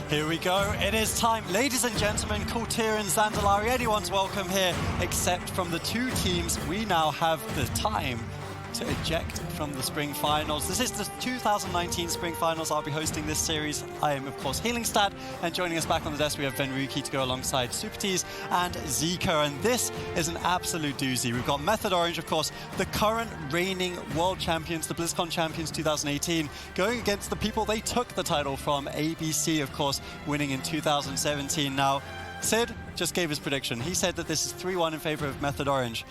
Here we go. It is time. Ladies and gentlemen, Kultirin, Zandalari, anyone's welcome here, except from the two teams. We now have the time to eject from the Spring Finals. This is the 2019 Spring Finals. I'll be hosting this series. I am, of course, Healingstad, and joining us back on the desk, we have Venruki to go alongside Supertease and Zika, and this is an absolute doozy. We've got Method Orange, of course, the current reigning world champions, the BlizzCon champions 2018, going against the people they took the title from, AWC, of course, winning in 2017. Now, Sid just gave his prediction. He said that this is 3-1 in favor of Method Orange.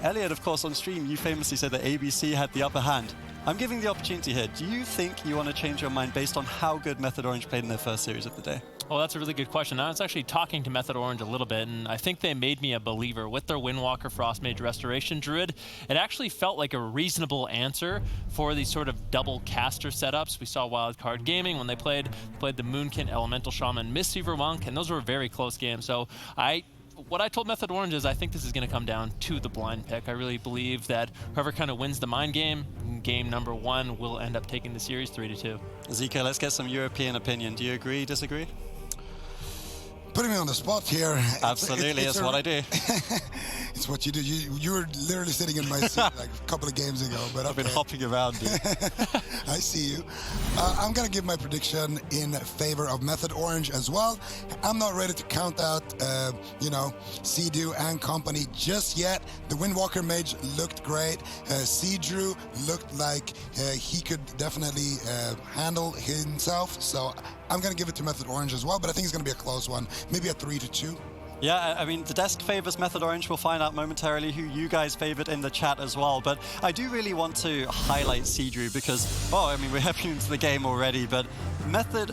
Elliot, of course, on stream, you famously said that AWC had the upper hand. I'm giving the opportunity here. Do you think you want to change your mind based on how good Method Orange played in their first series of the day? Well, that's a really good question. I was actually talking to Method Orange a little bit, and I think they made me a believer with their Windwalker Frostmage Restoration Druid. It actually felt like a reasonable answer for these sort of double caster setups. We saw Wildcard Gaming when they played the Moonkin Elemental Shaman Mistweaver Monk, and those were very close games. So what I told Method Orange is I think this is going to come down to the blind pick. I really believe that whoever kind of wins the mind game, game number one, will end up taking the series 3-2. Zika, let's get some European opinion. Do you agree, disagree? Putting me on the spot here. Absolutely, it's what I do. It's what you do. You were literally sitting in my seat like a couple of games ago. But I've been hopping around, dude. I see you. I'm going to give my prediction in favor of Method Orange as well. I'm not ready to count out, Sea-Doo and company just yet. The Windwalker Mage looked great. Sea-Drew looked like he could definitely handle himself. So I'm going to give it to Method Orange as well, but I think it's going to be a close one. Maybe a 3-2. Yeah, I mean, the desk favors Method Orange. We'll find out momentarily who you guys favored in the chat as well. But I do really want to highlight Sea-Drew because, we're heading into the game already, but Method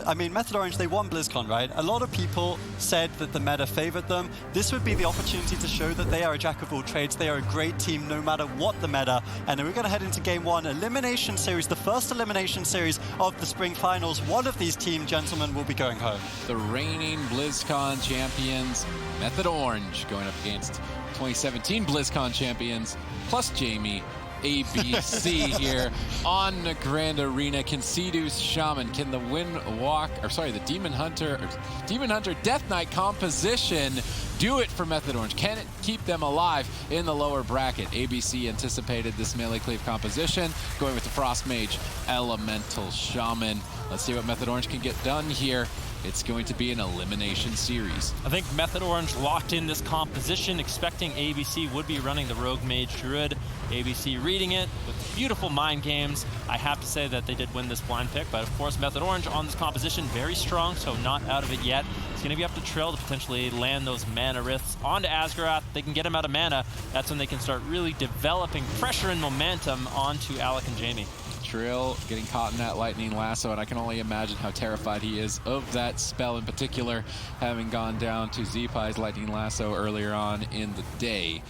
Orange, they won BlizzCon, right? A lot of people said that the meta favored them. This would be the opportunity to show that they are a jack of all trades. They are a great team no matter what the meta. And then we're going to head into game one, Elimination Series, the first Elimination Series of the Spring Finals. One of these team gentlemen will be going home. The reigning BlizzCon champions, Method Orange, going up against 2017 BlizzCon champions, plus Jamie, AWC here on the Grand Arena. Can Sea-Doo's Shaman, can the the Demon Hunter Death Knight composition do it for Method Orange? Can it keep them alive in the lower bracket? AWC anticipated this melee cleave composition, going with the Frost Mage Elemental Shaman. Let's see what Method Orange can get done here. It's going to be an elimination series. I think Method Orange locked in this composition, expecting AWC would be running the Rogue Mage Druid. AWC reading it with beautiful mind games. I have to say that they did win this blind pick, but of course Method Orange on this composition, very strong, so not out of it yet. It's going to be up to Trill to potentially land those mana rifts onto Asgarath. They can get him out of mana. That's when they can start really developing pressure and momentum onto Alec and Jamie. Trill getting caught in that lightning lasso, and I can only imagine how terrified he is of that spell in particular, having gone down to Zeepai's lightning lasso earlier on in the day.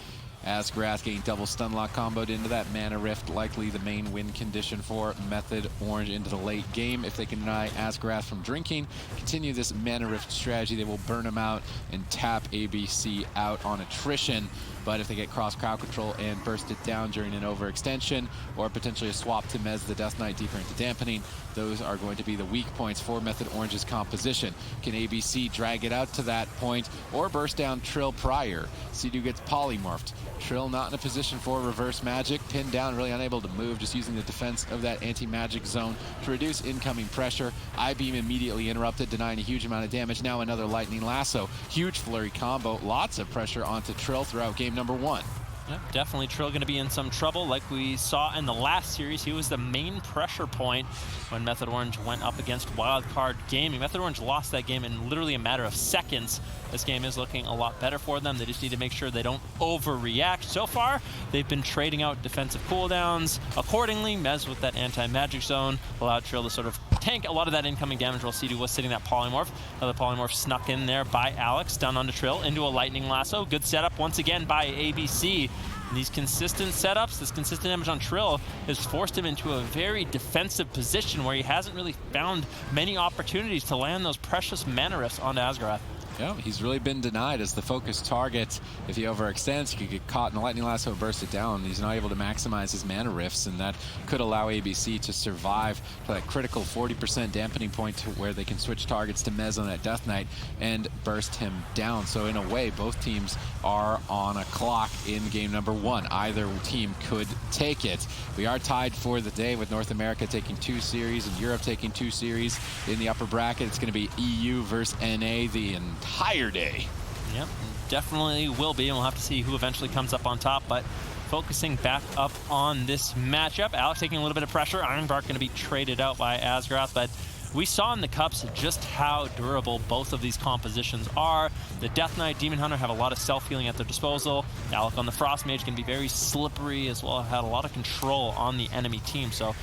Asgarath getting double stunlock comboed into that mana rift, likely the main win condition for Method Orange into the late game. If they can deny Asgarath from drinking, continue this mana rift strategy, they will burn him out and tap AWC out on attrition. But if they get cross crowd control and burst it down during an overextension, or potentially a swap to Mez the Death Knight deeper into dampening, those are going to be the weak points for Method Orange's composition. Can AWC drag it out to that point, or burst down Trill prior? Sea-Doo gets polymorphed. Trill not in a position for reverse magic, pinned down, really unable to move, just using the defense of that anti-magic zone to reduce incoming pressure. I-Beam immediately interrupted, denying a huge amount of damage. Now another lightning lasso, huge flurry combo, lots of pressure onto Trill throughout game number one. Yep, definitely Trill going to be in some trouble. Like we saw in the last series, he was the main pressure point when Method Orange went up against Wildcard Gaming. Method Orange lost that game in literally a matter of seconds. This game is looking a lot better for them. They just need to make sure they don't overreact. So far, they've been trading out defensive cooldowns accordingly. Mez with that anti-magic zone allowed Trill to sort of tank a lot of that incoming damage while Sea-Doo was sitting that polymorph. Another polymorph snuck in there by Alex, down onto Trill, into a lightning lasso. Good setup once again by AWC. And these consistent setups, this consistent damage on Trill has forced him into a very defensive position where he hasn't really found many opportunities to land those precious mana rifts onto Asgarath. Yeah, he's really been denied as the focus target. If he overextends, he could get caught in the lightning lasso and burst it down. He's not able to maximize his mana rifts, and that could allow ABC to survive for that critical 40% dampening point to where they can switch targets to Mez on that Death Knight and burst him down. So in a way, both teams are on a clock in game number 1. Either team could take it. We are tied for the day with North America taking 2 series and Europe taking 2 series. In the upper bracket, it's going to be EU versus NA the entire day. Yep, definitely will be, and we'll have to see who eventually comes up on top. But focusing back up on this matchup, Alex taking a little bit of pressure. Ironbark going to be traded out by Asgrath, but we saw in the Cups just how durable both of these compositions are. The Death Knight, Demon Hunter have a lot of self-healing at their disposal. Alec on the Frost Mage can be very slippery as well, had a lot of control on the enemy team. So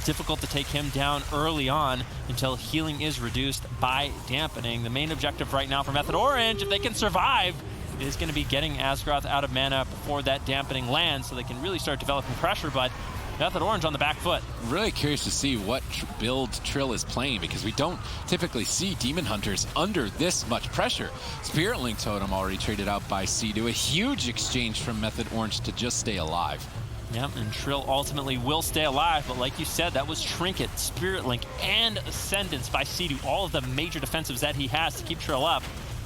difficult to take him down early on until healing is reduced by dampening. The main objective right now for Method Orange, if they can survive, is going to be getting Asgrath out of mana before that dampening lands so they can really start developing pressure, but Method Orange on the back foot. Really curious to see what build Trill is playing, because we don't typically see Demon Hunters under this much pressure. Spirit Link Totem already traded out by Sea-Doo, a huge exchange from Method Orange to just stay alive. Yep, and Trill ultimately will stay alive, but like you said, that was Trinket, Spirit Link, and Ascendance by Sea-Doo, all of the major defensives that he has to keep Trill up.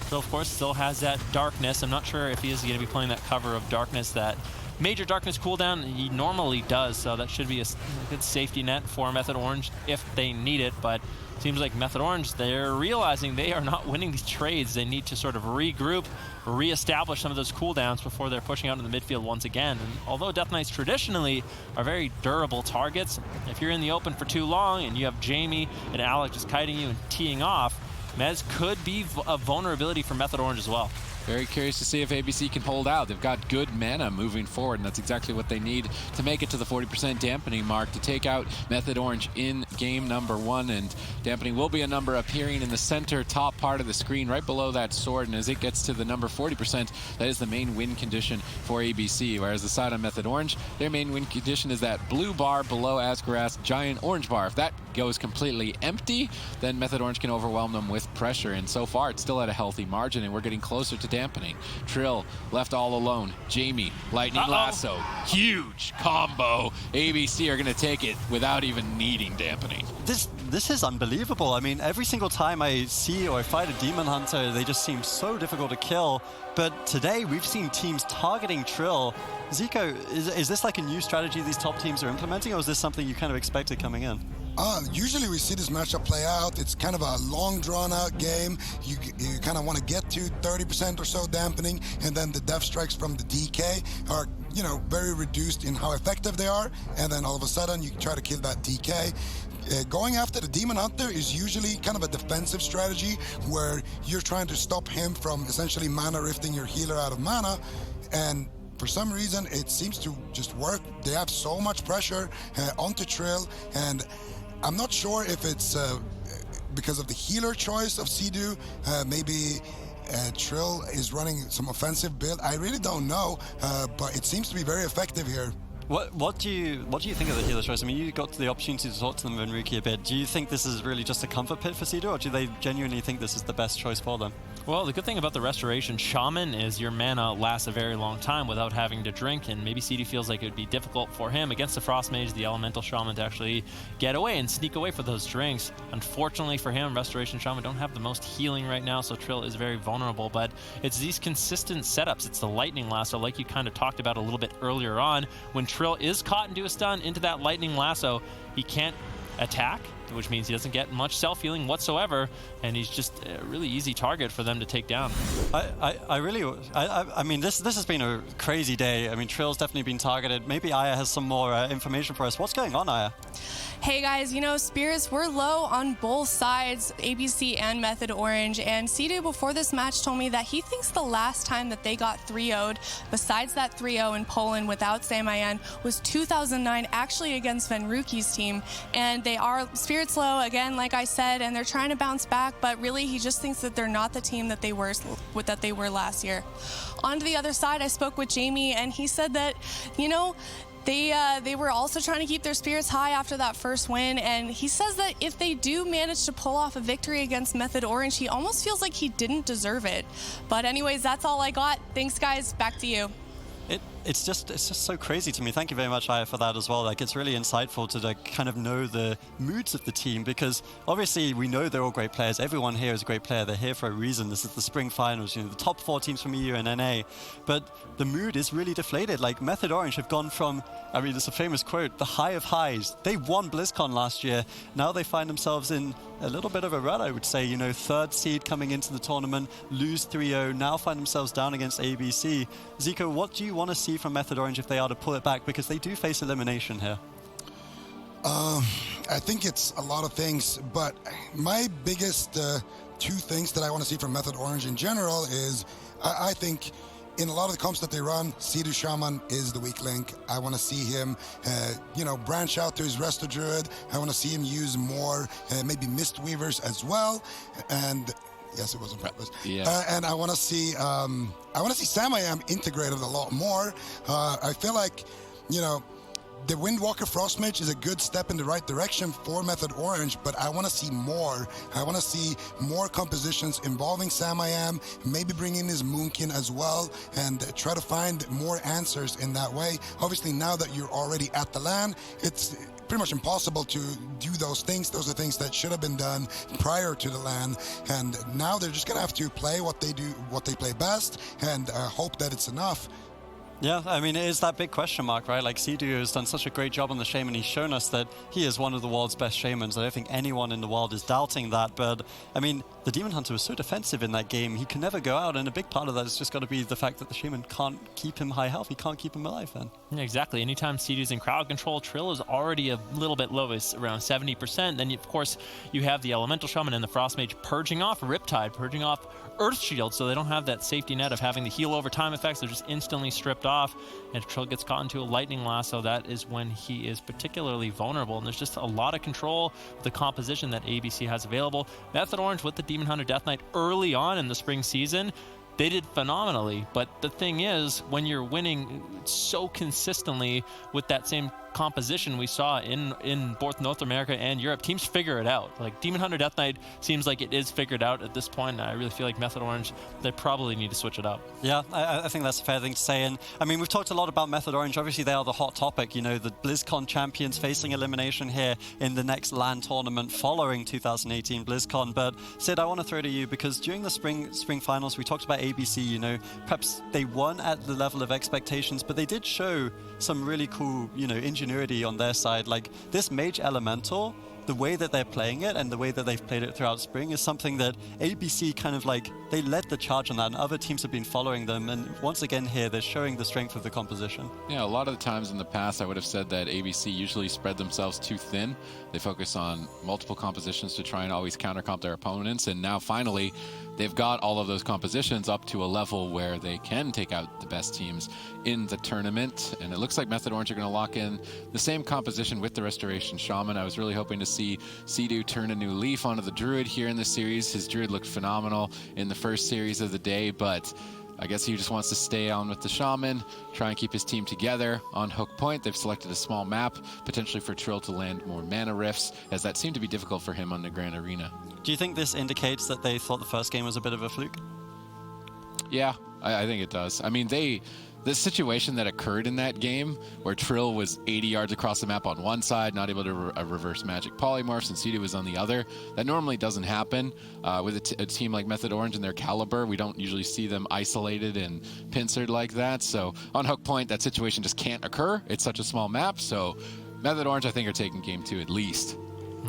Trill, of course, still has that Darkness. I'm not sure if he is going to be playing that cover of Darkness, that major Darkness cooldown. He normally does, so that should be a good safety net for Method Orange if they need it, but seems like Method Orange, they're realizing they are not winning these trades. They need to sort of regroup, reestablish some of those cooldowns before they're pushing out into the midfield once again. And although Death Knights traditionally are very durable targets, if you're in the open for too long and you have Jamie and Alec just kiting you and teeing off, Mez could be a vulnerability for Method Orange as well. Very curious to see if ABC can hold out. They've got good mana moving forward, and that's exactly what they need to make it to the 40% dampening mark to take out Method Orange in game number 1. And dampening will be a number appearing in the center top part of the screen right below that sword, and as it gets to the number 40%, that is the main win condition for ABC. Whereas the side on Method Orange, their main win condition is that blue bar below Asgrath's giant orange bar. If that goes completely empty, then Method Orange can overwhelm them with pressure, and so far it's still at a healthy margin, and we're getting closer to dampening. Trill left all alone. Jamie, Lightning Lasso, huge combo. ABC are going to take it without even needing dampening. This is unbelievable. I mean, every single time I see or I fight a Demon Hunter, they just seem so difficult to kill. But today we've seen teams targeting Trill. Zico, is this like a new strategy these top teams are implementing, or is this something you kind of expected coming in? Usually we see this matchup play out. It's kind of a long drawn-out game. You kind of want to get to 30% or so dampening, and then the death strikes from the DK are, you know, very reduced in how effective they are, and then all of a sudden you try to kill that DK. Going after the Demon Hunter is usually kind of a defensive strategy where you're trying to stop him from essentially mana rifting your healer out of mana, and for some reason it seems to just work. They have so much pressure onto Trill, and I'm not sure if it's because of the healer choice of Sea-Doo. Maybe Trill is running some offensive build. I really don't know, but it seems to be very effective here. What do you think of the healer choice? I mean, you got the opportunity to talk to them, Venruki, a bit. Do you think this is really just a comfort pit for Sea-Doo, or do they genuinely think this is the best choice for them? Well, the good thing about the Restoration Shaman is your mana lasts a very long time without having to drink, and maybe Sea-Doo feels like it would be difficult for him against the Frost Mage, the Elemental Shaman, to actually get away and sneak away for those drinks. Unfortunately for him, Restoration Shaman don't have the most healing right now, so Trill is very vulnerable, but it's these consistent setups. It's the Lightning Lasso, like you kind of talked about a little bit earlier on. When Trill is caught into a stun into that Lightning Lasso, he can't attack, which means he doesn't get much self-healing whatsoever, and he's just a really easy target for them to take down. I mean, this has been a crazy day. I mean, Trill's definitely been targeted. Maybe Aya has some more information for us. What's going on, Aya? Hey guys, you know, Spirits, we're low on both sides, ABC and Method Orange, and Sea-Doo before this match told me that he thinks the last time that they got 3-0'd, besides that 3-0 in Poland without Samayan, was 2009, actually against Venruki's team, and they are Spirits low, again, like I said, and they're trying to bounce back, but really he just thinks that they're not the team that they were last year. On to the other side, I spoke with Jamie, and he said that, you know, They were also trying to keep their spirits high after that first win, and he says that if they do manage to pull off a victory against Method Orange, he almost feels like he didn't deserve it. But anyways, that's all I got. Thanks, guys. Back to you. It's just so crazy to me. Thank you very much, Aya, for that as well. Like, it's really insightful to like, kind of know the moods of the team, because obviously we know they're all great players. Everyone here is a great player. They're here for a reason. This is the spring finals, you know, the top 4 teams from EU and NA. But the mood is really deflated. Like, Method Orange have gone from, I mean, it's a famous quote, the high of highs. They won BlizzCon last year. Now they find themselves in a little bit of a rut, I would say. You know, 3rd seed coming into the tournament, lose 3-0, now find themselves down against ABC. Zico, what do you want to see from Method Orange if they are to pull it back? Because they do face elimination here. I think it's a lot of things, but my biggest 2 things that I want to see from Method Orange in general is I think in a lot of the comps that they run, Sea-Doo Shaman is the weak link. I want to see him, you know, branch out to his Resto Druid. I want to see him use more, maybe Mist Weavers as well. And yes, it was on purpose. Yeah. And I want to see Sam-I-Am integrated a lot more. I feel like, you know, the Windwalker Frostmage is a good step in the right direction for Method Orange, but I want to see more. I want to see more compositions involving Sam-I-Am, maybe bring in his Moonkin as well, and try to find more answers in that way. Obviously, now that you're already at the LAN, it's pretty much impossible to do those things. Those are things that should have been done prior to the LAN, and now they're just going to have to play what they do, what they play best, and hope that it's enough. Yeah, I mean, it is that big question mark, right? Like, Sea-Doo has done such a great job on the Shaman. He's shown us that he is one of the world's best Shamans. I don't think anyone in the world is doubting that. But, I mean, the Demon Hunter was so defensive in that game. He can never go out, and a big part of that has just got to be the fact that the Shaman can't keep him high health. He can't keep him alive then. Yeah, exactly. Anytime Sea-Doo's in crowd control, Trill is already a little bit low, it's around 70%. Then, of course, you have the Elemental Shaman and the Frostmage purging off Riptide, purging off Earth Shield, so they don't have that safety net of having the heal over time effects. They're just instantly stripped off. And if Trill gets caught into a Lightning Lasso, that is when he is particularly vulnerable. And there's just a lot of control with the composition that ABC has available. Method Orange with the Demon Hunter Death Knight early on in the spring season, they did phenomenally. But the thing is, when you're winning so consistently with that same composition we saw in both North America and Europe, teams figure it out. Like, Demon Hunter Death Knight seems like it is figured out at this point. I really feel like Method Orange, they probably need to switch it up. Yeah, I think that's a fair thing to say. And I mean, we've talked a lot about Method Orange. Obviously, they are the hot topic. You know, the BlizzCon champions facing elimination here in the next LAN tournament following 2018 BlizzCon. But Sid, I want to throw to you, because during the spring finals, we talked about ABC. You know, perhaps they weren't at the level of expectations, but they did show some really cool, you know, ingenuity on their side. Like, this Mage Elemental, the way that they're playing it and the way that they've played it throughout spring is something that ABC kind of like, they led the charge on that, and other teams have been following them. And once again here, they're showing the strength of the composition. Yeah, a lot of the times in the past, I would have said that ABC usually spread themselves too thin. They focus on multiple compositions to try and always counter-comp their opponents. And now finally, they've got all of those compositions up to a level where they can take out the best teams in the tournament. And it looks like Method Orange are going to lock in the same composition with the Restoration Shaman. I was really hoping to see Sea-Doo turn a new leaf onto the Druid here in this series. His Druid looked phenomenal in the first series of the day, but I guess he just wants to stay on with the Shaman, try and keep his team together. On Hook Point, they've selected a small map, potentially for Trill to land more mana rifts, as that seemed to be difficult for him on the Grand Arena. Do you think this indicates that they thought the first game was a bit of a fluke? Yeah, I think it does. I mean, the situation that occurred in that game, where Trill was 80 yards across the map on one side, not able to reverse magic polymorphs, and Sea-Doo was on the other, that normally doesn't happen. With a team like Method Orange and their caliber, we don't usually see them isolated and pincered like that. So on Hook Point, that situation just can't occur. It's such a small map. So Method Orange, I think, are taking game 2 at least.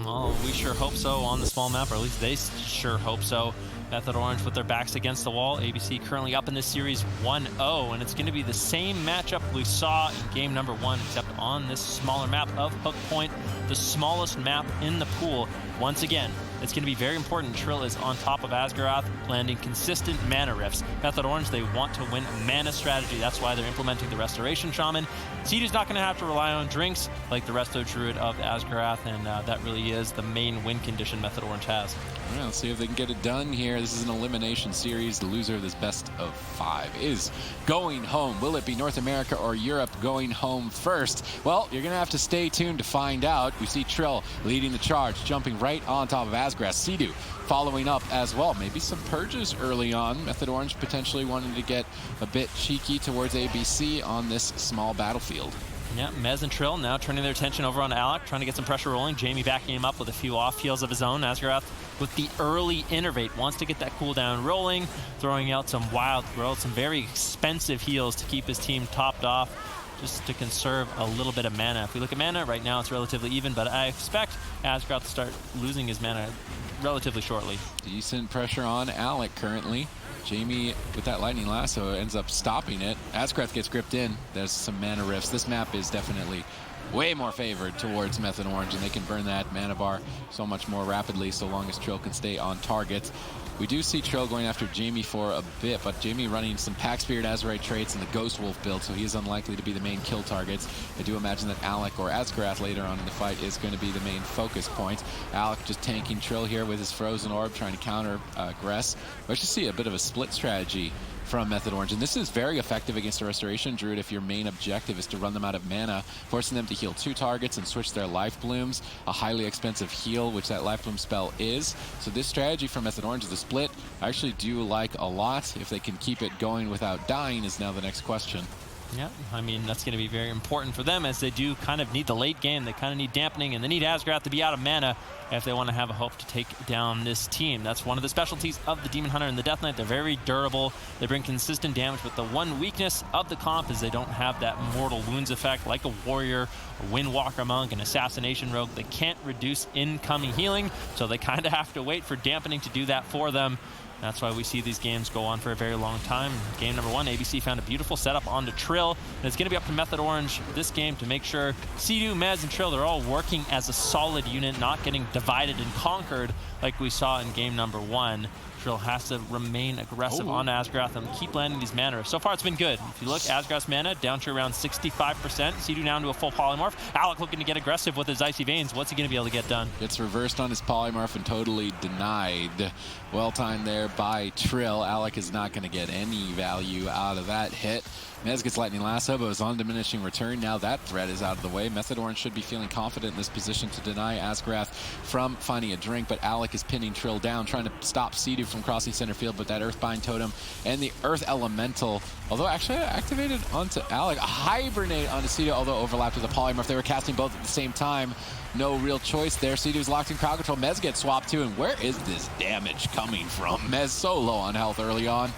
Well, we sure hope so on the small map, or at least they sure hope so. Method Orange with their backs against the wall. ABC currently up in this series 1-0, and it's going to be the same matchup we saw in game number 1, except on this smaller map of Hook Point. the smallest map in the pool. Once again, it's going to be very important. Trill is on top of Asgarath, landing consistent mana rifts. Method Orange, they want to win a mana strategy. That's why they're implementing the Restoration Shaman. Seedu's not going to have to rely on drinks like the Resto Druid of Asgarath, and that really is the main win condition Method Orange has. All right, let's see if they can get it done here. This is an elimination series. The loser of this best of 5 is going home. Will it be North America or Europe going home first? Well, you're going to have to stay tuned to find out. We see Trill leading the charge, jumping right on top of Asgarath. Seedu following up as well. Maybe some purges early on. Method Orange potentially wanting to get a bit cheeky towards ABC on this small battlefield. Yeah, Mez and Trill now turning their attention over on Alec, trying to get some pressure rolling. Jamie backing him up with a few off heals of his own. Asgarath with the early innervate, wants to get that cooldown rolling, throwing out some wild growth, some very expensive heals to keep his team topped off, just to conserve a little bit of mana. If we look at mana, right now it's relatively even, but I expect Asgarath to start losing his mana relatively shortly. Decent pressure on Alec currently. Jamie, with that Lightning Lasso, ends up stopping it. Asgarath gets gripped in. There's some mana rifts. This map is definitely way more favored towards Method Orange, and they can burn that mana bar so much more rapidly so long as Trill can stay on target. We do see Trill going after Jamie for a bit, but Jamie running some Pack Spirit Azerite traits and the Ghost Wolf build, so he is unlikely to be the main kill targets. I do imagine that Alec or Asgarath later on in the fight is going to be the main focus point. Alec just tanking Trill here with his Frozen Orb, trying to counter Gress. We should see a bit of a split strategy from Method Orange, and this is very effective against a Restoration Druid if your main objective is to run them out of mana, forcing them to heal 2 targets and switch their Life Blooms, a highly expensive heal, which that Life Bloom spell is. So this strategy from Method Orange, the split, I actually do like a lot. If they can keep it going without dying is now the next question. Yeah, I mean, that's going to be very important for them, as they do kind of need the late game. They kind of need dampening, and they need Asgarath to be out of mana if they want to have a hope to take down this team. That's one of the specialties of the Demon Hunter and the Death Knight. They're very durable. They bring consistent damage, but the one weakness of the comp is they don't have that mortal wounds effect like a warrior, a Windwalker Monk, an Assassination Rogue. They can't reduce incoming healing, so they kind of have to wait for dampening to do that for them. That's why we see these games go on for a very long time. Game number 1, ABC found a beautiful setup onto Trill, and it's going to be up to Method Orange this game to make sure Seedu, Mez, and Trill, they're all working as a solid unit, not getting divided and conquered like we saw in game number 1. Trill has to remain aggressive on Asgarath and keep landing these mana. So far, it's been good. If you look, Asgarath's mana down to around 65%. Seedu down to a full polymorph. Alec looking to get aggressive with his Icy Veins. What's he going to be able to get done? It's reversed on his polymorph and totally denied. Well timed there by Trill. Alec is not going to get any value out of that hit. Mez gets Lightning Lasso, but was on diminishing return. Now that threat is out of the way. Method Orange should be feeling confident in this position to deny Asgarath from finding a drink, but Alec is pinning Trill down, trying to stop Seedu from crossing center field, but that Earthbind Totem and the Earth Elemental, although actually activated onto Alec, hibernate onto Seedu, although overlapped with a polymorph. They were casting both at the same time. No real choice there. Seedu's locked in crowd control. Mez gets swapped too, and where is this damage coming from? Mez so low on health early on.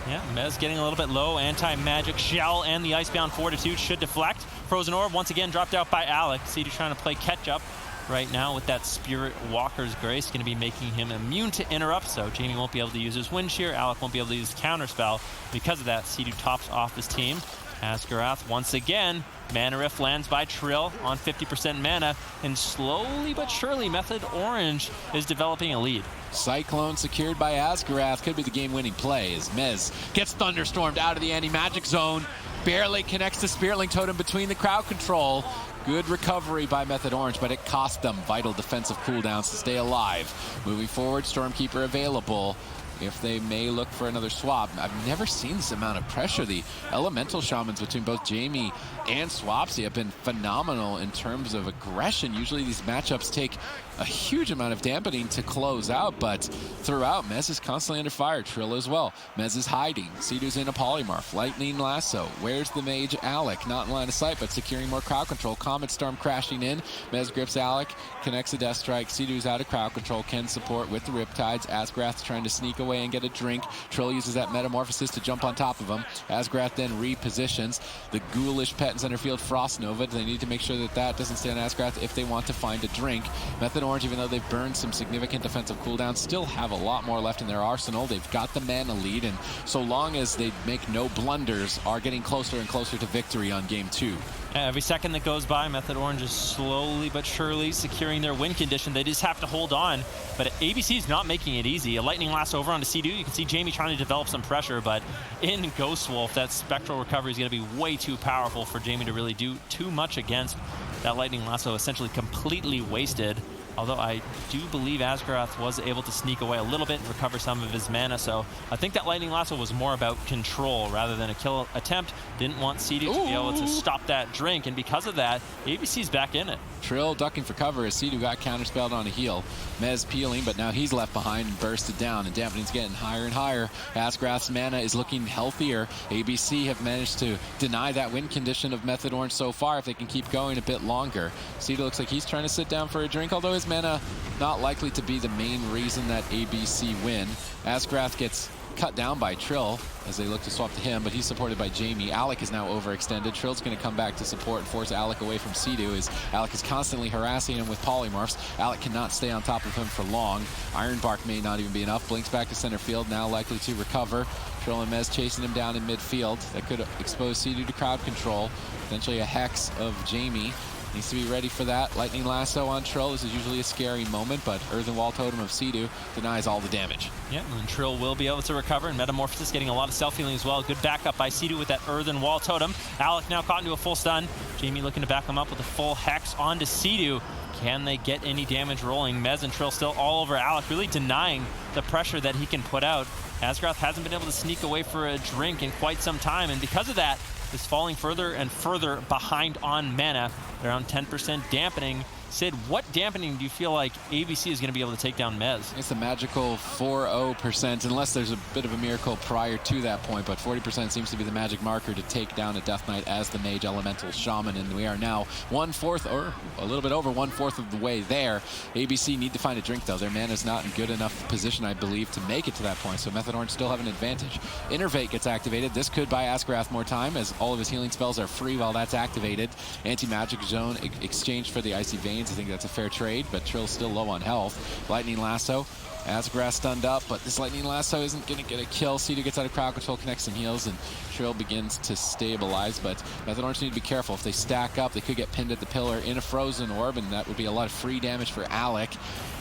Yeah, Mez getting a little bit low. Anti-Magic Shell and the Icebound Fortitude should deflect. Frozen Orb once again dropped out by Alec. Seedu trying to play catch-up right now with that Spirit Walker's Grace. Going to be making him immune to interrupt, so Jamie won't be able to use his Wind Shear. Alec won't be able to use Counterspell. Because of that, Seedu tops off his team. Asgarath once again. Mana Rift lands by Trill on 50% mana, and slowly but surely Method Orange is developing a lead. Cyclone secured by Asgarath could be the game-winning play as Mez gets thunderstormed out of the anti-magic zone, barely connects the Spiritling Totem between the crowd control. Good recovery by Method Orange, but it cost them vital defensive cooldowns to stay alive. Moving forward, Stormkeeper available. If they may look for another swap. I've never seen this amount of pressure. The Elemental Shamans between both Jamie and Swapsy have been phenomenal in terms of aggression. Usually these matchups take a huge amount of dampening to close out, but throughout, Mez is constantly under fire. Trill as well. Mez is hiding. Seedu's in a polymorph. Lightning Lasso. Where's the mage Alec? Not in line of sight, but securing more crowd control. Comet Storm crashing in. Mez grips Alec, connects a Death Strike. Seedu's out of crowd control, can support with the Riptides. Asgarath trying to sneak away and get a drink. Trill uses that Metamorphosis to jump on top of him. Asgarath then repositions. The ghoulish pet in center field, Frost Nova. They need to make sure that that doesn't stay on Asgarath if they want to find a drink. Method Orange, even though they've burned some significant defensive cooldowns, still have a lot more left in their arsenal. They've got the mana lead, and so long as they make no blunders, are getting closer and closer to victory on game 2. Every second that goes by, Method Orange is slowly but surely securing their win condition. They just have to hold on, but ABC is not making it easy. A lightning lasso over onto Sea-Doo. You can see Jamie trying to develop some pressure, but in Ghost Wolf, that spectral recovery is going to be way too powerful for Jamie to really do too much against. That lightning lasso essentially completely wasted. Although I do believe Asgrath was able to sneak away a little bit and recover some of his mana, so I think that lightning lasso was more about control rather than a kill attempt. Didn't want Sea-Doo to be able to stop that drink, and because of that, ABC's back in it. Trill ducking for cover as Sea-Doo got counterspelled on a heal. Mez peeling, but now he's left behind and bursted down, and dampening's getting higher and higher. Asgrath's mana is looking healthier. ABC have managed to deny that win condition of Method Orange so far if they can keep going a bit longer. Sea-Doo looks like he's trying to sit down for a drink, although his mana not likely to be the main reason that ABC win. Asgrath gets cut down by Trill as they look to swap to him, but he's supported by Jamie. Alec is now overextended. Trill's going to come back to support and force Alec away from Sea-Doo as Alec is constantly harassing him with polymorphs. Alec cannot stay on top of him for long. Ironbark may not even be enough. Blinks back to center field, now likely to recover. Trill and Mez chasing him down in midfield. That could expose Sea-Doo to crowd control. Potentially a hex of Jamie. Needs to be ready for that. Lightning Lasso on Trill. This is usually a scary moment, but Earthen Wall Totem of Sea-Doo denies all the damage. Yeah, and Trill will be able to recover, and Metamorphosis getting a lot of self-healing as well. Good backup by Sea-Doo with that Earthen Wall Totem. Alec now caught into a full stun. Jamie looking to back him up with a full hex onto Sea-Doo. Can they get any damage rolling? Mez and Trill still all over Alec, really denying the pressure that he can put out. Asgrath hasn't been able to sneak away for a drink in quite some time, and because of that, is falling further and further behind on mana. Around 10% dampening. Sid, what dampening do you feel like ABC is going to be able to take down Mez? It's a magical 40%, unless there's a bit of a miracle prior to that point, but 40% seems to be the magic marker to take down a Death Knight as the Mage Elemental Shaman, and we are now 1/4, or a little bit over 1/4 of the way there. ABC need to find a drink, though. Their mana's not in good enough position, I believe, to make it to that point, so Method Orange still have an advantage. Innervate gets activated. This could buy Asgrath more time, as all of his healing spells are free while that's activated. Anti-Magic Zone exchanged for the Icy Veins. I think that's a fair trade, but Trill's still low on health. Lightning Lasso. Asgrath stunned up, but this Lightning Lasso isn't going to get a kill. Sea-Doo gets out of crowd control, connects some heals, and Trill begins to stabilize, but Method Orange need to be careful. If they stack up, they could get pinned at the pillar in a Frozen Orb, and that would be a lot of free damage for Alec.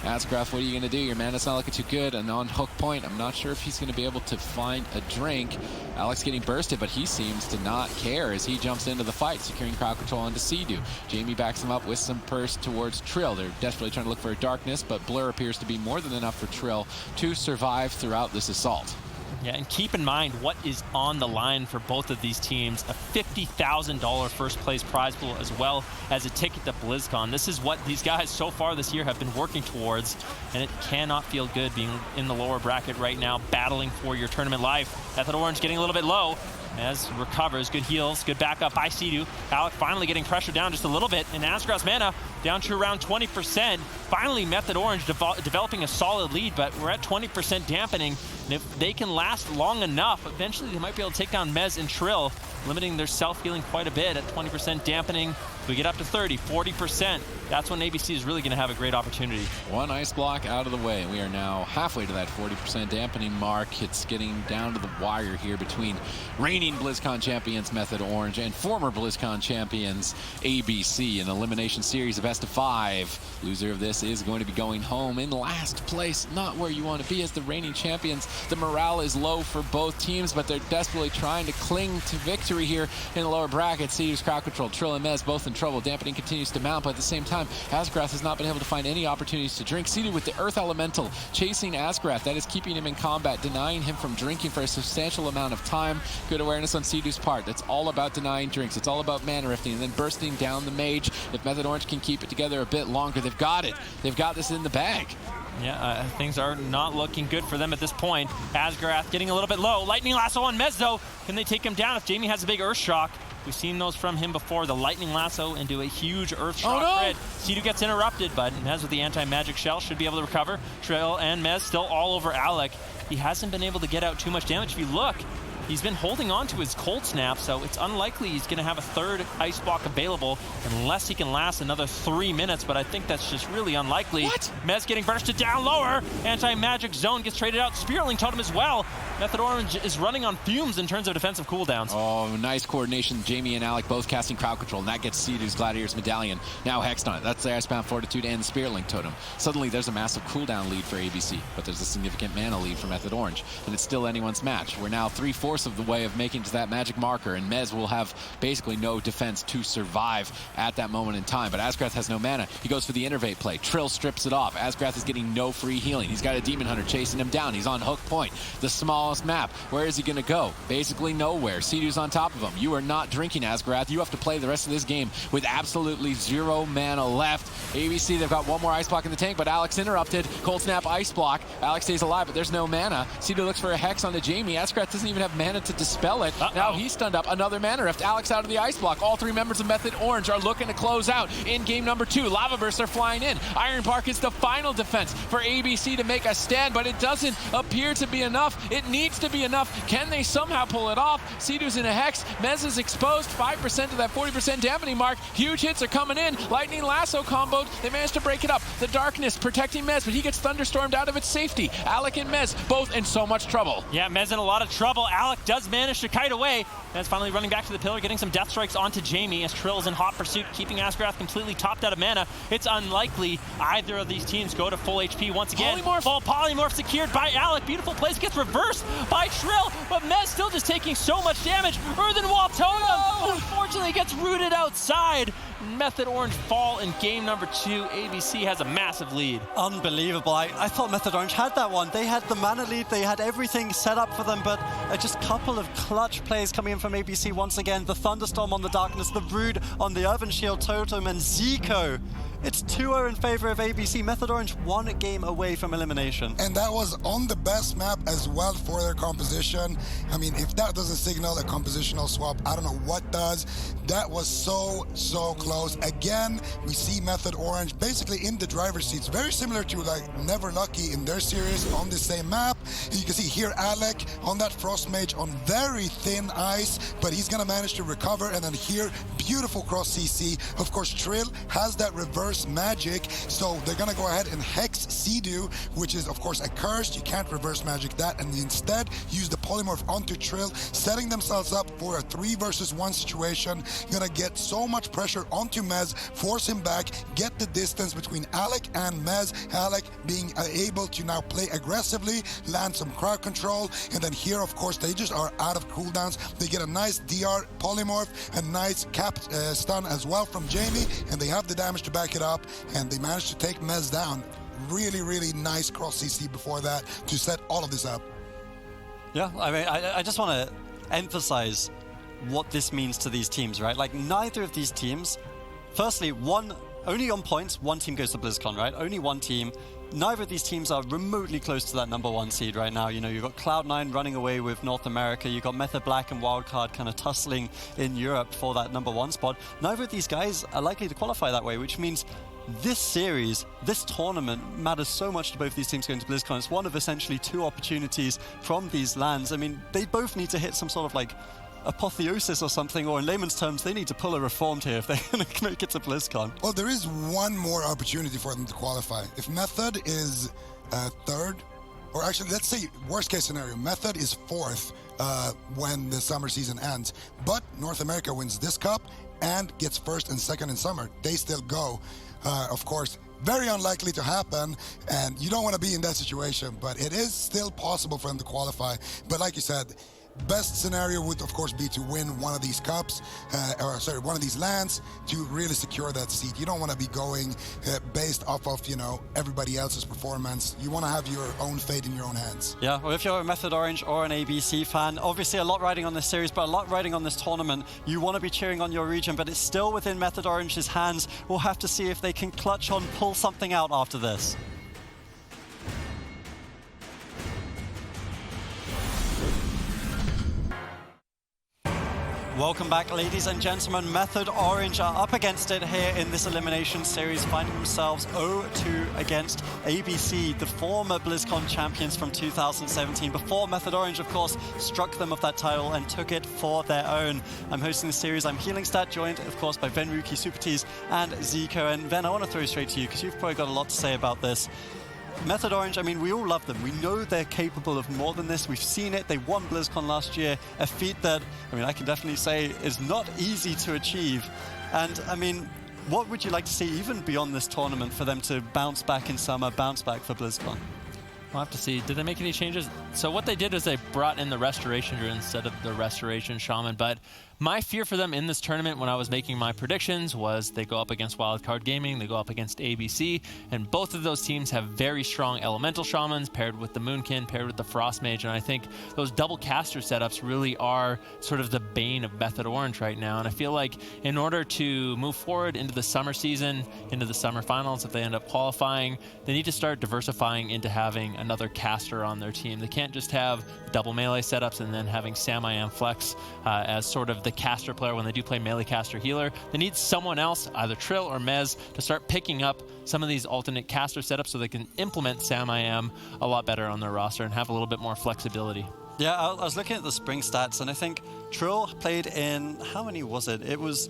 Asgrath, what are you going to do? Your mana's not looking too good. An on-hook point. I'm not sure if he's going to be able to find a drink. Alec's getting bursted, but he seems to not care as he jumps into the fight, securing crowd control onto Sea-Doo. Jamie backs him up with some purse towards Trill. They're desperately trying to look for a darkness, but Blur appears to be more than enough for Trill to survive throughout this assault. Yeah, and keep in mind what is on the line for both of these teams. A $50,000 first place prize pool as well as a ticket to BlizzCon. This is what these guys so far this year have been working towards, and it cannot feel good being in the lower bracket right now, battling for your tournament life. Method Orange getting a little bit low. As recovers, good heals, good backup by Sea-Doo. Alec finally getting pressure down just a little bit, and Asgrath's mana down to around 20%. Finally, Method Orange developing a solid lead, but we're at 20% dampening, and if they can last long enough, eventually they might be able to take down Mez and Trill, limiting their self-healing quite a bit at 20% dampening. If we get up to 30, 40%, that's when ABC is really going to have a great opportunity. One ice block out of the way. We are now halfway to that 40% dampening mark. It's getting down to the wire here between reigning BlizzCon champions Method Orange and former BlizzCon champions ABC. An elimination series of best of 5. Loser of this is going to be going home in last place. Not where you want to be as the reigning champions. The morale is low for both teams, but they're desperately trying to cling to victory here in the lower bracket. Sea-Doo's crowd control. Trill and Mez both in trouble. Dampening continues to mount, but at the same time, Asgrath has not been able to find any opportunities to drink. Sea-Doo with the Earth Elemental chasing Asgrath. That is keeping him in combat, denying him from drinking for a substantial amount of time. Good awareness on Sea-Doo's part. That's all about denying drinks. It's all about mana rifting and then bursting down the Mage. If Method Orange can keep it together a bit longer, they've got it. They've got this in the bag. Yeah, things are not looking good for them at this point. Asgrath getting a little bit low. Lightning Lasso on Mez, though. Can they take him down if Jamie has a big Earth Shock? We've seen those from him before. The Lightning Lasso into a huge Earth Shock grid. Sea-Doo gets interrupted, but Mez with the anti-magic shell should be able to recover. Trill and Mez still all over Alec. He hasn't been able to get out too much damage. If you look, he's been holding on to his cold snap, so it's unlikely he's going to have a third ice block available unless he can last another 3 minutes, but I think that's just really unlikely. What? Mez getting bursted down lower. Anti-magic zone gets traded out. Spearling Totem as well. Method Orange is running on fumes in terms of defensive cooldowns. Oh, nice coordination. Jamie and Alec both casting crowd control, and that gets Sea-Doo's Gladiator's Medallion now hexed on it. That's the Icebound Fortitude and the Spirit Link Totem. Suddenly, there's a massive cooldown lead for ABC, but there's a significant mana lead for Method Orange, and it's still anyone's match. We're now 3/4 of the way of making to that magic marker, and Mez will have basically no defense to survive at that moment in time. But Asgrath has no mana. He goes for the Innervate play. Trill strips it off. Asgrath is getting no free healing. He's got a Demon Hunter chasing him down. He's on hook point. The smallest map. Where is he going to go? Basically nowhere. Sea-Doo's on top of him. You are not drinking, Asgrath. You have to play the rest of this game with absolutely 0 mana left. ABC, they've got one more Ice Block in the tank, but Alex interrupted. Cold Snap Ice Block. Alex stays alive, but there's no mana. Sea-Doo looks for a Hex onto Jamie. Asgrath doesn't even have mana to dispel it. Now he's stunned up. Another mana rift. Alex out of the Ice Block. All 3 members of Method Orange are looking to close out in game number 2. Lava Bursts are flying in. Iron Bark is the final defense for ABC to make a stand, but it doesn't appear to be enough. It needs to be enough. Can they somehow pull it off? Sea-Doo's in a Hex. Mez is exposed. 5% to that 40% dampening mark. Huge hits are coming in. Lightning Lasso comboed. They managed to break it up. The darkness protecting Mez, but he gets thunderstormed out of its safety. Alec and Mez both in so much trouble. Yeah, Mez in a lot of trouble. Alec does manage to kite away. Mez finally running back to the pillar, getting some death strikes onto Jamie as Trill is in hot pursuit, keeping Asgrath completely topped out of mana. It's unlikely either of these teams go to full HP once again. Polymorph. Full Polymorph secured by Alec. Beautiful place, gets reversed by Trill, but Mez still just taking so much damage. Earthen Wall Totem, unfortunately, gets rooted outside. Method Orange fall in game number 2. ABC has a massive lead. Unbelievable. I thought Method Orange had that one. They had the mana lead, they had everything set up for them, but just a couple of clutch plays coming in from ABC once again. The Thunderstorm on the Darkness, the Brood on the Earthen Shield Totem, and Zico. It's 2-0 in favor of ABC. Method Orange 1 game away from elimination. And that was on the best map as well for their composition. I mean, if that doesn't signal a compositional swap, I don't know what does. That was so close. Again, we see Method Orange basically in the driver's seats, very similar to like Never Lucky in their series on the same map. You can see here Alec on that Frost Mage on very thin ice, but he's gonna manage to recover. And then here, beautiful cross CC. Of course, Trill has that reverse magic, so they're gonna go ahead and hex Sea-Doo, which is of course a curse. You can't reverse magic that, and instead use the polymorph onto Trill, setting themselves up for a 3 versus 1 situation. Gonna get so much pressure onto Mez, force him back, get the distance between Alec and Mez. Alec being able to now play aggressively, land some crowd control, and then here of course they just are out of cooldowns. They get a nice DR polymorph, a nice cap stun as well from Jamie, and they have the damage to back it up, and they managed to take Mez down. Really nice cross CC before that to set all of this up. Yeah, I mean, I just want to emphasize what this means to these teams, right? Like, neither of these teams, firstly, only on points, one team goes to BlizzCon, right? Only one team. Neither of these teams are remotely close to that #1 seed right now. You know, you've got Cloud9 running away with North America. You've got Method Black and Wildcard kind of tussling in Europe for that #1 spot. Neither of these guys are likely to qualify that way, which means this series, this tournament matters so much to both these teams going to BlizzCon. It's one of essentially 2 opportunities from these lands. I mean, they both need to hit some sort of like apotheosis or something, or in layman's terms, they need to pull a reformed here if they're going to make it to BlizzCon. Well, there is one more opportunity for them to qualify. If Method is 3rd, or actually, let's say worst case scenario, Method is 4th when the summer season ends, but North America wins this cup and gets 1st and 2nd in summer, they still go. Of course, very unlikely to happen, and you don't want to be in that situation, but it is still possible for them to qualify. But like you said, best scenario would of course be to win one of these cups, one of these lands, to really secure that seat. You don't want to be going based off of, you know, everybody else's performance. You want to have your own fate in your own hands. Yeah, well, if you're a Method Orange or an ABC fan, obviously a lot riding on this series, but a lot riding on this tournament. You want to be cheering on your region, but it's still within Method Orange's hands. We'll have to see if they can clutch on, pull something out after this. Welcome back, ladies and gentlemen. Method Orange are up against it here in this elimination series, finding themselves 0-2 against ABC, the former BlizzCon champions from 2017, before Method Orange, of course, struck them of that title and took it for their own. I'm hosting the series. I'm HealingStat, joined, of course, by Venruki, Supertease, and Zico. And Ven, I want to throw straight to you, because you've probably got a lot to say about this. Method Orange, I mean, we all love them. We know they're capable of more than this. We've seen it. They won BlizzCon last year, a feat that, I mean, I can definitely say is not easy to achieve. And, I mean, what would you like to see even beyond this tournament for them to bounce back in summer, bounce back for BlizzCon? We'll have to see. Did they make any changes? So what they did is they brought in the Restoration Druid instead of the Restoration Shaman. But my fear for them in this tournament when I was making my predictions was they go up against Wildcard Gaming, they go up against ABC, and both of those teams have very strong Elemental Shamans paired with the Moonkin, paired with the Frost Mage. And I think those double caster setups really are sort of the bane of Method Orange right now. And I feel like in order to move forward into the summer season, into the summer finals, if they end up qualifying, they need to start diversifying into having another caster on their team. They can't just have double melee setups and then having Samayam Flex as sort of the caster player when they do play melee caster healer. They need someone else, either Trill or Mez, to start picking up some of these alternate caster setups so they can implement Samayam a lot better on their roster and have a little bit more flexibility. Yeah, I was looking at the spring stats, and I think Trill played in, how many was it? It was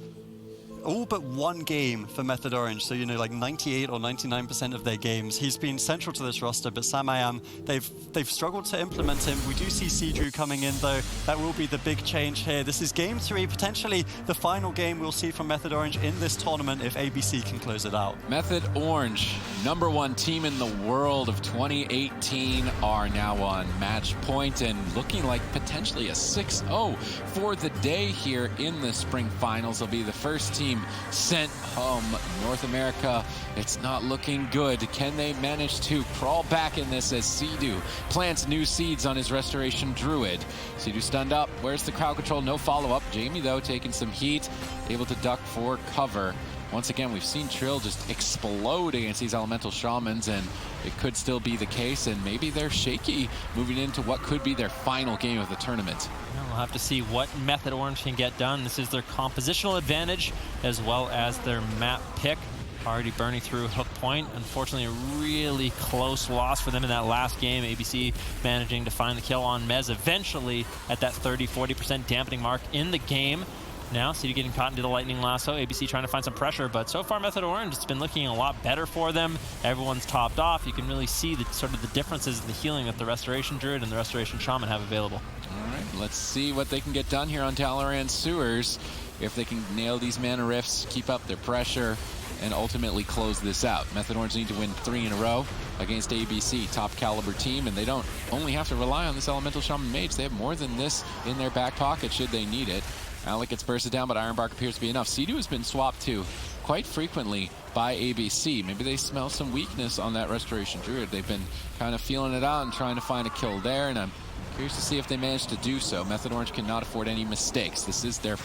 all but one game for Method Orange, so like 98 or 99% of their games. He's been central to this roster, but Samayam, they've struggled to implement him. We do see Seadrew coming in, though. That will be the big change here. This is game 3, potentially the final game we'll see from Method Orange in this tournament if ABC can close it out. Method Orange, #1 team in the world of 2018, are now on match point and looking like potentially a 6-0 for the day here in the spring finals. They'll be the first team sent home. North America, it's not looking good. Can they manage to crawl back in this as Seadu plants new seeds on his Restoration Druid? Seadu stunned up. Where's the crowd control? No follow-up. Jamie, though, taking some heat, able to duck for cover. Once again, we've seen Trill just explode against these Elemental Shamans, and it could still be the case, and maybe they're shaky moving into what could be their final game of the tournament. We'll have to see what Method Orange can get done. This is their compositional advantage as well as their map pick. Already burning through Hook Point. Unfortunately, a really close loss for them in that last game. ABC managing to find the kill on Mez eventually at that 30-40% dampening mark in the game. Now, Seadu getting caught into the Lightning Lasso. ABC trying to find some pressure, but so far Method Orange, it's been looking a lot better for them. Everyone's topped off. You can really see the sort of the differences in the healing that the Restoration Druid and the Restoration Shaman have available. All right, let's see what they can get done here on Dalaran Sewers. If they can nail these mana rifts, keep up their pressure, and ultimately close this out. Method Orange need to win 3 in a row against ABC, top caliber team, and they don't only have to rely on this Elemental Shaman Mage. They have more than this in their back pocket should they need it. Alec gets bursted down, but Ironbark appears to be enough. Seadu has been swapped to quite frequently by ABC. Maybe they smell some weakness on that Restoration Druid. They've been kind of feeling it out and trying to find a kill there, and I'm curious to see if they manage to do so. Method Orange cannot afford any mistakes. This is their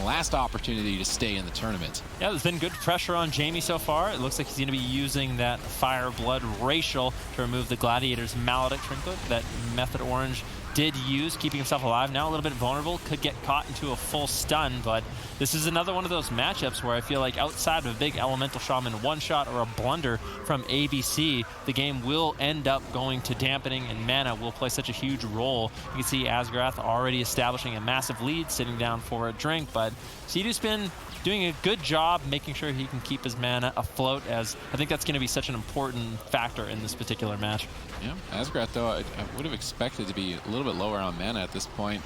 last opportunity to stay in the tournament. Yeah, there's been good pressure on Jamie so far. It looks like he's going to be using that Fire Blood Racial to remove the Gladiator's Maledict Trinket that Method Orange did use, keeping himself alive. Now a little bit vulnerable, could get caught into a full stun, but this is another one of those matchups where I feel like outside of a big Elemental Shaman one-shot or a blunder from ABC, the game will end up going to dampening, and mana will play such a huge role. You can see Asgrath already establishing a massive lead, sitting down for a drink, but Seadu's been doing a good job making sure he can keep his mana afloat, as I think that's going to be such an important factor in this particular match. Yeah, Asgrath, though, I would have expected to be a little bit lower on mana at this point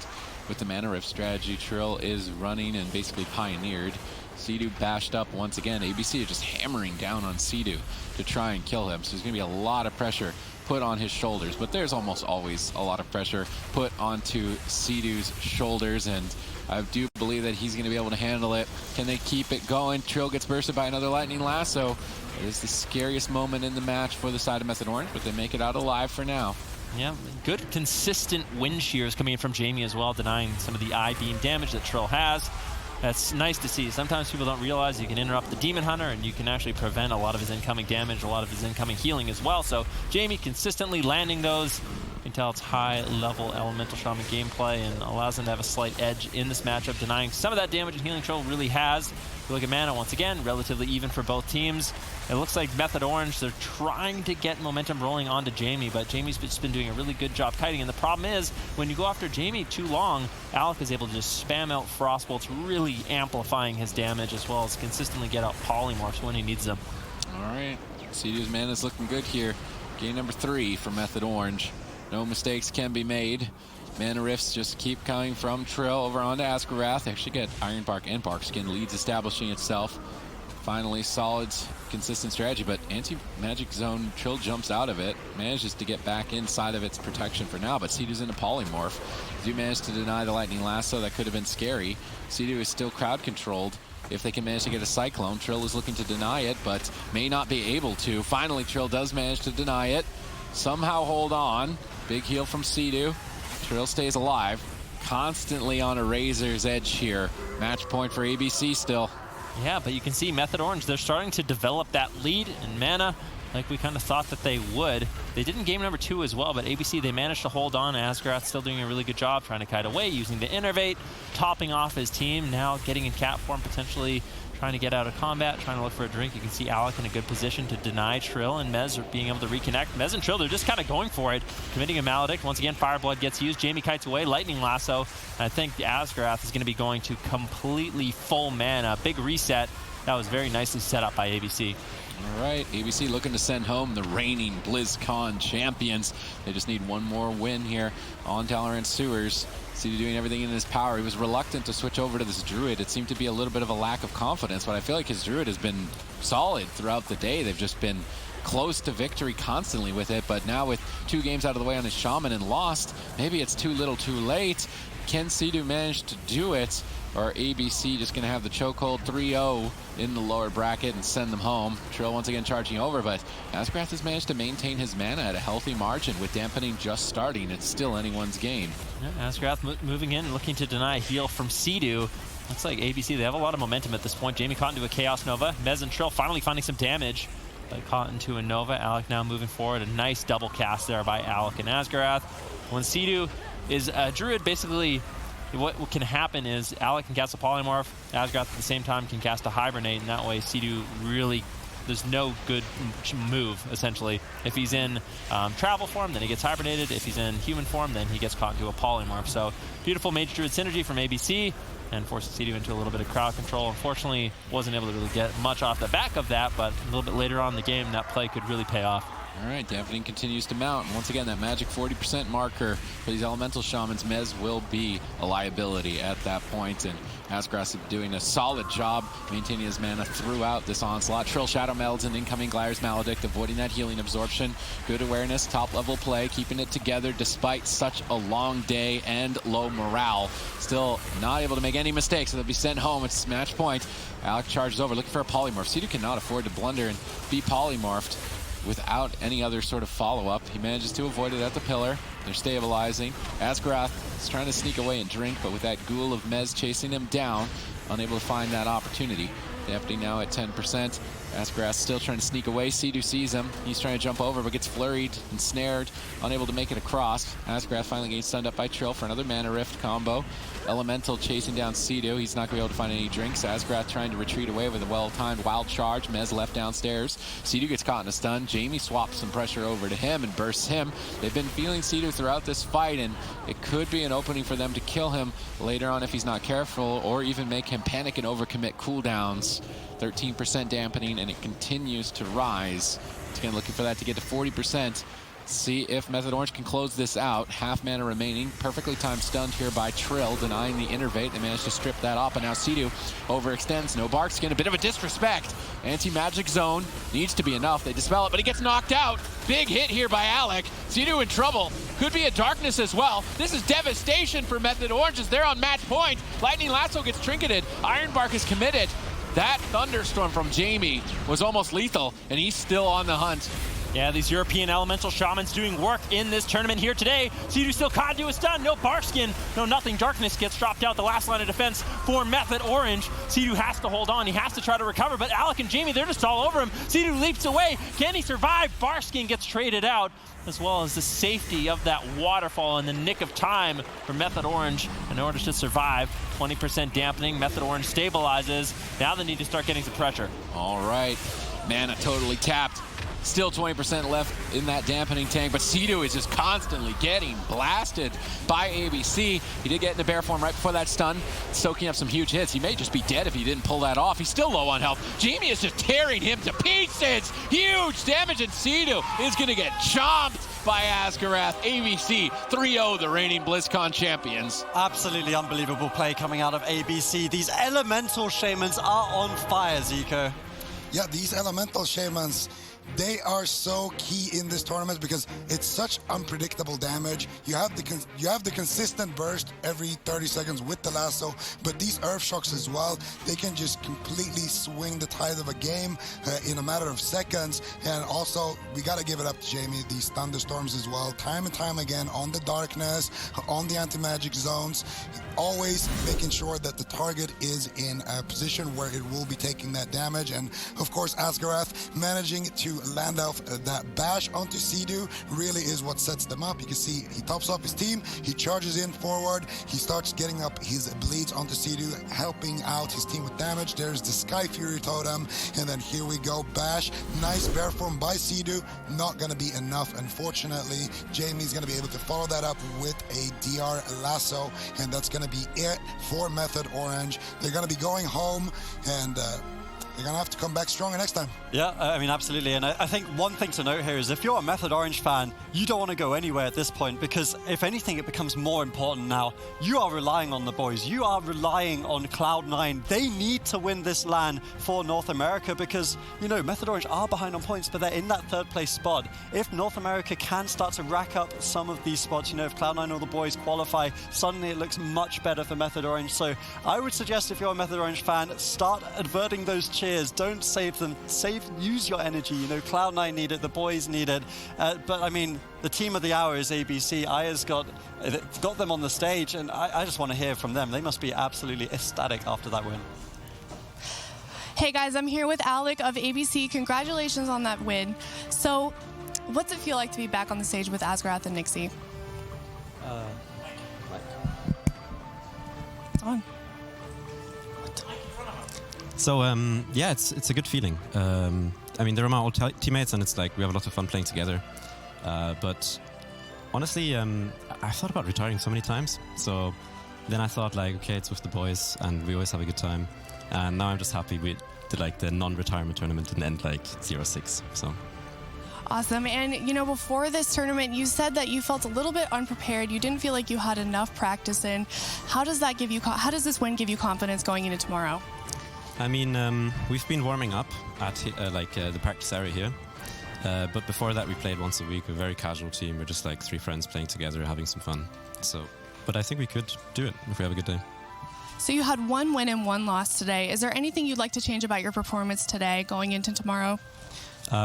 with the mana rift strategy. Trill is running and basically pioneered. Seadu bashed up once again. ABC is just hammering down on Seadu to try and kill him, so there's going to be a lot of pressure put on his shoulders, but there's almost always a lot of pressure put onto Seadu's shoulders, and I do believe that he's going to be able to handle it. Can they keep it going? Trill gets bursted by another Lightning Lasso. It is the scariest moment in the match for the side of Method Orange, but they make it out alive for now. Yeah, good consistent wind shears coming in from Jamie as well, denying some of the I-beam damage that Trill has. That's nice to see. Sometimes people don't realize you can interrupt the Demon Hunter and you can actually prevent a lot of his incoming damage, a lot of his incoming healing as well. So Jamie consistently landing those. You can tell it's high-level Elemental Shaman gameplay and allows them to have a slight edge in this matchup, denying some of that damage and healing Trill really has. If you look at mana, once again, relatively even for both teams. It looks like Method Orange, they're trying to get momentum rolling onto Jamie, but Jamie's just been doing a really good job kiting. And the problem is, when you go after Jamie too long, Alec is able to just spam out Frostbolts, really amplifying his damage, as well as consistently get out Polymorphs when he needs them. All right, Seadu's mana is looking good here. Game number 3 for Method Orange. No mistakes can be made. Mana Rifts just keep coming from Trill over onto Askerath. Actually get Iron Bark and Barkskin leads establishing itself. Finally, solid, consistent strategy, but anti-magic zone, Trill jumps out of it, manages to get back inside of its protection for now, but Sea-Doo's in a polymorph. Zoo managed to deny the Lightning Lasso. That could have been scary. Sea-Doo is still crowd controlled. If they can manage to get a Cyclone, Trill is looking to deny it, but may not be able to. Finally, Trill does manage to deny it. Somehow hold on. Big heal from Sea-Doo. Trill stays alive. Constantly on a razor's edge here. Match point for ABC still. Yeah, but you can see Method Orange, they're starting to develop that lead in mana like we kind of thought that they would. They did in game number 2 as well, but ABC, they managed to hold on. Askerath still doing a really good job trying to kite away, using the Innervate, topping off his team, now getting in cat form, potentially trying to get out of combat, trying to look for a drink. You can see Alec in a good position to deny Trill and Mez being able to reconnect. Mez and Trill, they're just kind of going for it, committing a Maledict. Once again, Fireblood gets used. Jamie kites away, Lightning Lasso. And I think Askerath is going to be going to completely full mana. Big reset. That was very nicely set up by ABC. All right, ABC looking to send home the reigning BlizzCon champions. They just need one more win here on Tolerant Sewers. Sea-Doo doing everything in his power. He was reluctant to switch over to this Druid. It seemed to be a little bit of a lack of confidence, but I feel like his Druid has been solid throughout the day. They've just been close to victory constantly with it, but now with 2 games out of the way on his Shaman and lost, maybe it's too little too late. Can Sea-Doo manage to do it? Or ABC just going to have the chokehold 3-0 in the lower bracket and send them home. Trill once again charging over, but Askerath has managed to maintain his mana at a healthy margin with dampening just starting. It's still anyone's game. Yeah, Askerath moving in, looking to deny heal from Sea-Doo. Looks like ABC, they have a lot of momentum at this point. Jamie caught into a Chaos Nova. Mez and Trill finally finding some damage. But caught into a Nova. Alec now moving forward. A nice double cast there by Alec and Askerath. When Sea-Doo is a Druid, basically what can happen is Alec can cast a Polymorph, Askerath at the same time can cast a Hibernate, and that way Sea-Doo really, there's no good move, essentially. If he's in travel form, then he gets Hibernated. If he's in human form, then he gets caught into a Polymorph. So beautiful Mage Druid synergy from ABC, and forces Sea-Doo into a little bit of crowd control. Unfortunately, wasn't able to really get much off the back of that, but a little bit later on in the game, that play could really pay off. All right, dampening continues to mount. And once again, that magic 40% marker for these elemental shamans, Mez will be a liability at that point. And Askerath is doing a solid job maintaining his mana throughout this onslaught. Trill Shadow melds an incoming Glaire's Maledict, avoiding that healing absorption. Good awareness, top level play, keeping it together despite such a long day and low morale. Still not able to make any mistakes, so they'll be sent home. It's match point. Alec charges over, looking for a polymorph. Sea-Doo cannot afford to blunder and be polymorphed without any other sort of follow-up. He manages to avoid it at the pillar. They're stabilizing. Askerath is trying to sneak away and drink, but with that ghoul of Mez chasing him down, unable to find that opportunity. Deputy now at 10%. Askerath still trying to sneak away. Sea-Doo sees him. He's trying to jump over, but gets flurried and snared, unable to make it across. Askerath finally getting stunned up by Trill for another Mana Rift combo. Elemental chasing down Sea-Doo. He's not going to be able to find any drinks. Askerath trying to retreat away with a well-timed wild charge. Mez left downstairs. Sea-Doo gets caught in a stun. Jamie swaps some pressure over to him and bursts him. They've been feeling Sea-Doo throughout this fight, and it could be an opening for them to kill him later on if he's not careful, or even make him panic and overcommit cooldowns. 13% dampening, and it continues to rise. Again, looking for that to get to 40%. See if Method Orange can close this out. Half mana remaining. Perfectly timed stunned here by Trill, denying the Innervate. They managed to strip that off, and now Sea-Doo overextends. No Barkskin, a bit of a disrespect. Anti-magic zone needs to be enough. They dispel it, but he gets knocked out. Big hit here by Alec. Sea-Doo in trouble. Could be a darkness as well. This is devastation for Method Orange as they're on match point. Lightning Lasso gets trinketed. Iron Bark is committed. That thunderstorm from Jamie was almost lethal, and he's still on the hunt. Yeah, these European elemental shamans doing work in this tournament here today. Sea-Doo still caught into a stun. No Barkskin, no nothing. Darkness gets dropped out, the last line of defense for Method Orange. Sea-Doo has to hold on. He has to try to recover, but Alec and Jamie, they're just all over him. Sea-Doo leaps away. Can he survive? Barkskin gets traded out, as well as the safety of that waterfall in the nick of time for Method Orange in order to survive. 20% dampening. Method Orange stabilizes. Now they need to start getting some pressure. All right. Mana totally tapped. Still 20% left in that dampening tank, but Sea-Doo is just constantly getting blasted by ABC. He did get into bear form right before that stun, soaking up some huge hits. He may just be dead if he didn't pull that off. He's still low on health. Jamie is just tearing him to pieces. Huge damage, and Sea-Doo is going to get chomped by Asgarath. ABC 3-0, the reigning BlizzCon champions. Absolutely unbelievable play coming out of ABC. These elemental shamans are on fire, Zico. Yeah, these elemental shamans, they are so key in this tournament because it's such unpredictable damage. You have the consistent burst every 30 seconds with the lasso, but these earth shocks as well, they can just completely swing the tide of a game in a matter of seconds. And also, we got to give it up to Jamie, these thunderstorms as well, time and time again on the darkness, on the anti-magic zones, always making sure that the target is in a position where it will be taking that damage. And of course, Asgarath managing to land off that bash onto Sea-Doo really is what sets them up. You can see he tops up his team, he charges in forward, he starts getting up his bleeds onto Sea-Doo, helping out his team with damage. There's the Sky Fury totem, and then here we go, bash. Nice bear form by Sea-Doo, not going to be enough, unfortunately. Jamie's going to be able to follow that up with a DR lasso, and that's going to be it for Method Orange. They're going to be going home, and they're going to have to come back stronger next time. Yeah, I mean, absolutely. And I think one thing to note here is if you're a Method Orange fan, you don't want to go anywhere at this point because if anything, it becomes more important now. You are relying on the boys. You are relying on Cloud9. They need to win this LAN for North America because, you know, Method Orange are behind on points, but they're in that third place spot. If North America can start to rack up some of these spots, you know, if Cloud9 or the boys qualify, suddenly it looks much better for Method Orange. So I would suggest if you're a Method Orange fan, start averting those cheers. Don't save them. Use your energy. You know, Cloud9 need it, the boys need it. But I mean, the team of the hour is ABC. Aya's got them on the stage, and I just want to hear from them. They must be absolutely ecstatic after that win. Hey guys, I'm here with Alec of ABC. Congratulations on that win. So, what's it feel like to be back on the stage with Asgarath and Nixie? It's on. So yeah, it's a good feeling. I mean, they're my old teammates, and it's like we have a lot of fun playing together. But honestly, I've thought about retiring so many times. So then I thought like, okay, it's with the boys, and we always have a good time. And now I'm just happy the non-retirement tournament didn't end like 0-6. So. Awesome. And, you know, before this tournament, you said that you felt a little bit unprepared. You didn't feel like you had enough practice in. How does this win give you confidence going into tomorrow? I mean, we've been warming up at the practice area here. But before that, we played once a week. We're a very casual team. We're just like three friends playing together, having some fun. So, but I think we could do it if we have a good day. So you had one win and one loss today. Is there anything you'd like to change about your performance today going into tomorrow?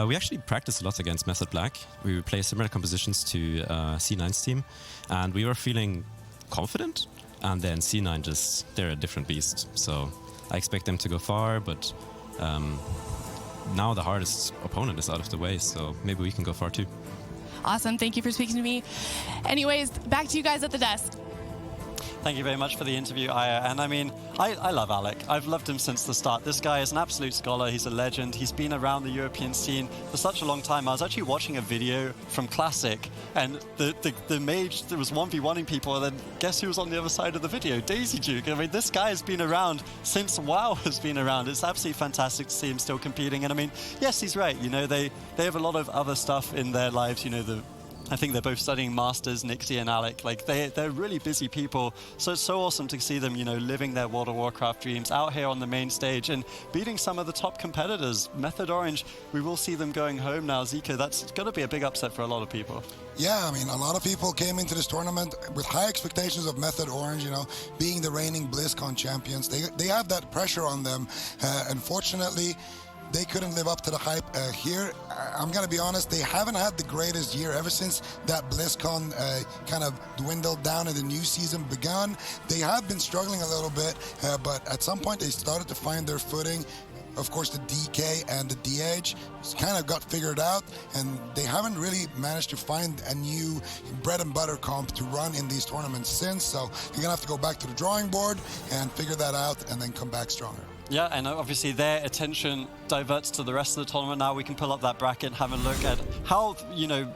We actually practiced a lot against Method Black. We would play similar compositions to C9's team, and we were feeling confident. And then C9 they're a different beast. So I expect them to go far, but now the hardest opponent is out of the way, so maybe we can go far too. Awesome. Thank you for speaking to me. Anyways, back to you guys at the desk. Thank you very much for the interview, Aya. And I mean, I love Alec. I've loved him since the start. This guy is an absolute scholar. He's a legend. He's been around the European scene for such a long time. I was actually watching a video from Classic, and the mage that was 1v1ing people, and then guess who was on the other side of the video? Daisy Duke. I mean, this guy has been around since WoW has been around. It's absolutely fantastic to see him still competing. And I mean, yes, he's right. You know, they have a lot of other stuff in their lives. You know, I think they're both studying masters, Nixie and Alec. Like they're really busy people. So it's so awesome to see them, you know, living their World of Warcraft dreams out here on the main stage and beating some of the top competitors. Method Orange, we will see them going home now. Zico, that's going to be a big upset for a lot of people. Yeah, I mean, a lot of people came into this tournament with high expectations of Method Orange, you know, being the reigning BlizzCon champions. They have that pressure on them. Unfortunately, they couldn't live up to the hype here. I'm going to be honest, they haven't had the greatest year ever since that BlizzCon kind of dwindled down and the new season begun. They have been struggling a little bit, but at some point they started to find their footing. Of course, the DK and the DH kind of got figured out, and they haven't really managed to find a new bread and butter comp to run in these tournaments since. So you're going to have to go back to the drawing board and figure that out and then come back stronger. Yeah, and obviously their attention diverts to the rest of the tournament now. We can pull up that bracket and have a look at how,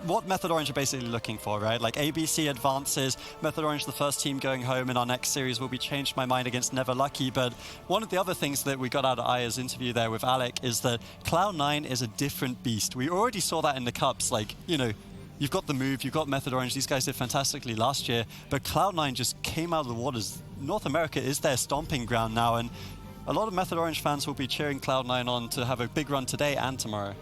what Method Orange are basically looking for, right? Like ABC advances, Method Orange the first team going home in our next series will be Changed My Mind against Never Lucky. But one of the other things that we got out of Aya's interview there with Alec is that Cloud9 is a different beast. We already saw that in the Cups, like, you've got the move, you've got Method Orange, these guys did fantastically last year, but Cloud9 just came out of the waters. North America is their stomping ground now, and a lot of Method Orange fans will be cheering Cloud9 on to have a big run today and tomorrow.